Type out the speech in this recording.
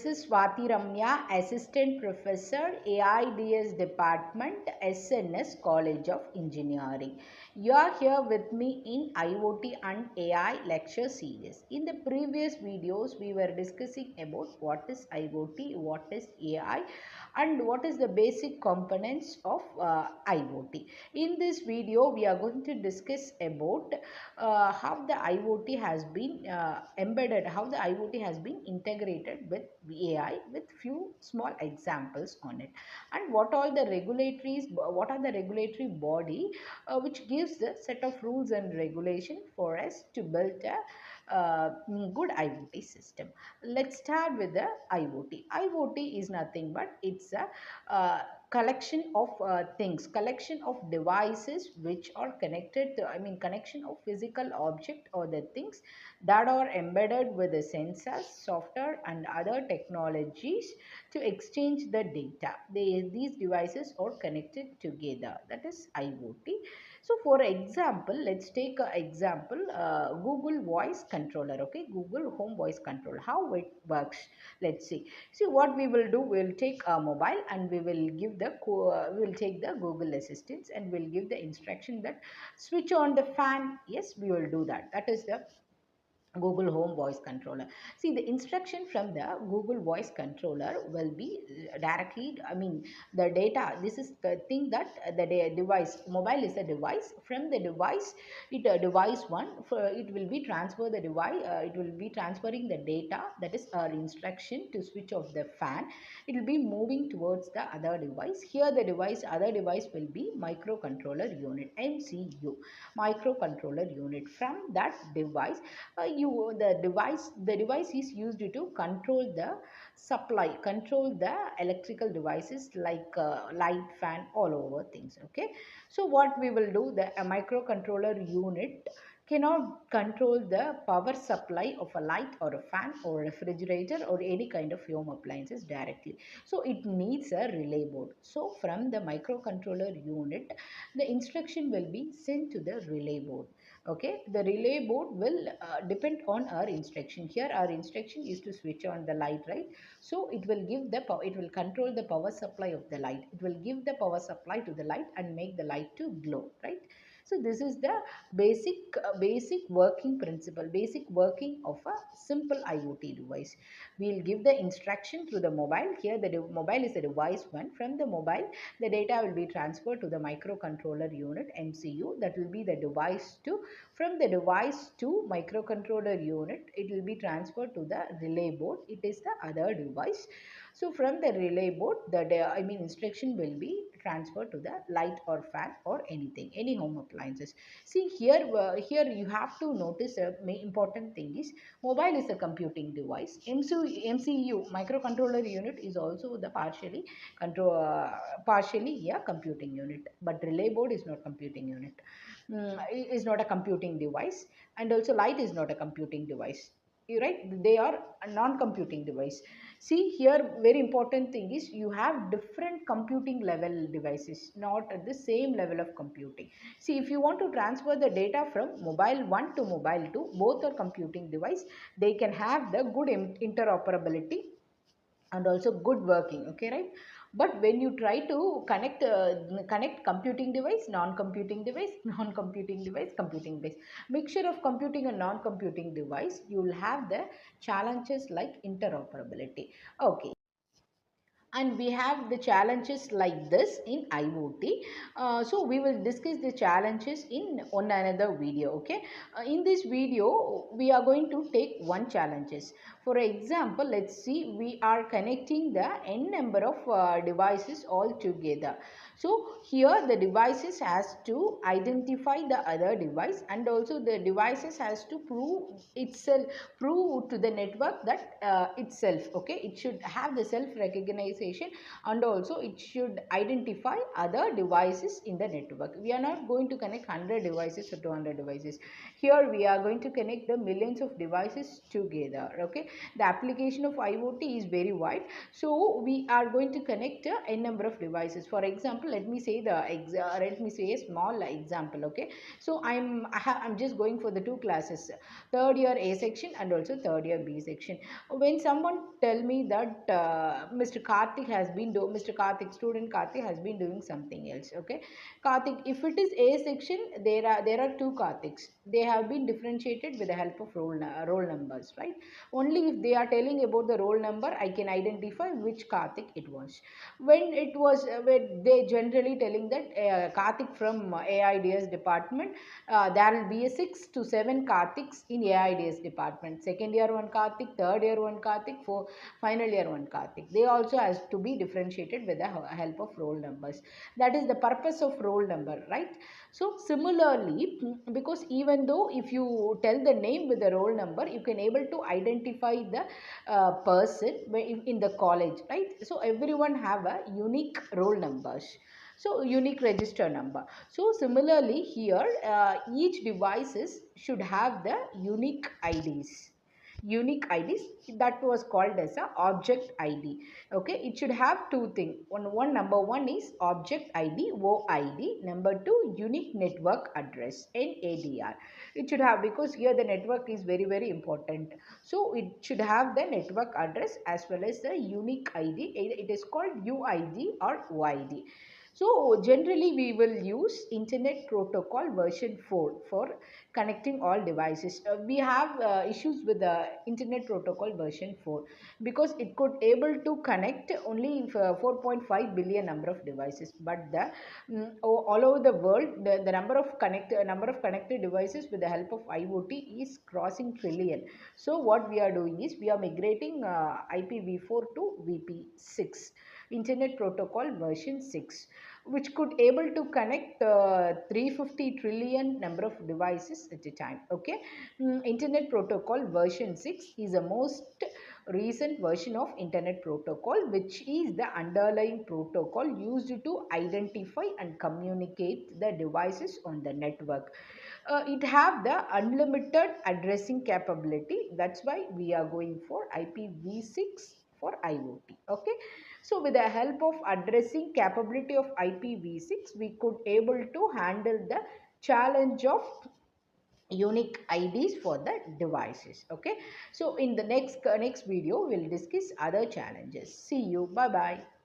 is R.Swathiramya, Assistant Professor, AIDS Department, SNS College of Engineering. You are here with me in IoT and AI lecture series. In the previous videos, we were discussing about what is IoT, what is AI, and what is the basic components of IoT. In this video, we are going to discuss about how the IoT has been embedded, how the IoT has been integrated with AI with few small examples on it, and what are the regulatory body which gives the set of rules and regulation for us to build a good IoT system. Let's start with the IoT. IoT is nothing but it's a collection of things, collection of devices which are connected to, connection of physical object or the things that are embedded with the sensors, software and other technologies to exchange the data. These devices are connected together. That is IoT. So for example, let's take an example, Google Voice Controller, okay, Google Home Voice Control, how it works. Let's see. See what we will do, we'll take a mobile and we will give the, we'll take the Google Assistants and we'll give the instruction that switch on the fan. Yes, we will do that. That is the Google Home Voice Controller. See, the instruction from the Google Voice Controller will be directly, the data. This is the thing that the device, mobile is a device. From the device, device one, it will be transfer the device, it will be transferring the data, that is our instruction to switch off the fan. It will be moving towards the other device. Here the device, other device will be microcontroller unit, MCU, microcontroller unit. From that device, the device is used to control the supply, control the electrical devices like light, fan, all over things. Okay, so what we will do, the microcontroller unit cannot control the power supply of a light or a fan or refrigerator or any kind of home appliances directly. So it needs a relay board. So from the microcontroller unit, the instruction will be sent to the relay board. Okay, the relay board will depend on our instruction. Here our instruction is to switch on the light, right? So it will give the power, it will control the power supply of the light, it will give the power supply to the light and make the light to glow, right? So this is the basic working principle, basic working of a simple IoT device. We'll give the instruction through the mobile. Here the mobile is the device one. From the mobile, the data will be transferred to the microcontroller unit, MCU, that will be the device 2. From the device to microcontroller unit, it will be transferred to the relay board. It is the other device. So from the relay board, instruction will be transferred to the light or fan or anything, any home appliances. See here, here you have to notice a important thing is mobile is a computing device. MCU, microcontroller unit, is also the partially a computing unit, but relay board is not computing unit. Is not a computing device, and also light is not a computing device. You right? They are a non-computing device. See here, very important thing is you have different computing level devices, not at the same level of computing. See, if you want to transfer the data from mobile 1 to mobile 2, both are computing device. They can have the good interoperability and also good working, okay, right? But when you try to connect computing device, non-computing device, non-computing device, computing device, mixture of computing and non-computing device, you will have the challenges like interoperability. Okay, and we have the challenges like this in IoT. So we will discuss the challenges in one another video. Okay, in this video we are going to take one challenges. For example, let's see, we are connecting the n number of devices all together. So here the devices has to identify the other device, and also the devices has to prove to the network that itself, okay, it should have the self recognition, and also it should identify other devices in the network. We are not going to connect 100 devices or 200 devices. Here we are going to connect the millions of devices together. Okay, The application of IoT is very wide. So we are going to connect a number of devices. For example, let me say a small example. Okay, so I'm just going for the two classes, third year A section and also third year B section. When someone tell me that Mr. Karthik, student Karthik has been doing something else. Okay, Karthik, if it is A section, there are two Kartiks. They have been differentiated with the help of roll numbers, right? Only if they are telling about the roll number, I can identify which Karthik it was. When they generally telling that Karthik from AIDS department, there will be a 6 to 7 Kartiks in AIDS department. Second year one Karthik, third year one Karthik, for final year one Karthik. They also has to be differentiated with the help of roll numbers. That is the purpose of roll number, right? So similarly, because even though if you tell the name with the roll number, you can able to identify the person in the college, right? So everyone have a unique roll numbers, so unique register number. So similarly here, each devices should have the unique IDs that was called as a object ID. Okay, it should have two things. Number one is object ID, OID. Number two, unique network address, NADR. It should have, because here the network is very very important. So it should have the network address as well as the unique ID. It is called UID or OID. So generally we will use Internet Protocol version 4 for connecting all devices. We have issues with the Internet Protocol version 4 because it could able to connect only 4.5 billion number of devices, but all over the world the number of connected devices with the help of IoT is crossing trillion. So what we are doing is we are migrating IPv4 to VP6, Internet Protocol version 6, which could able to connect 350 trillion number of devices at a time. Okay, Internet Protocol version 6 is the most recent version of Internet Protocol, which is the underlying protocol used to identify and communicate the devices on the network. It have the unlimited addressing capability. That's why we are going for IPv6 for IoT. Okay, so with the help of addressing capability of IPv6, we could able to handle the challenge of unique IDs for the devices. Okay, so in the next video we'll discuss other challenges. See you. Bye bye.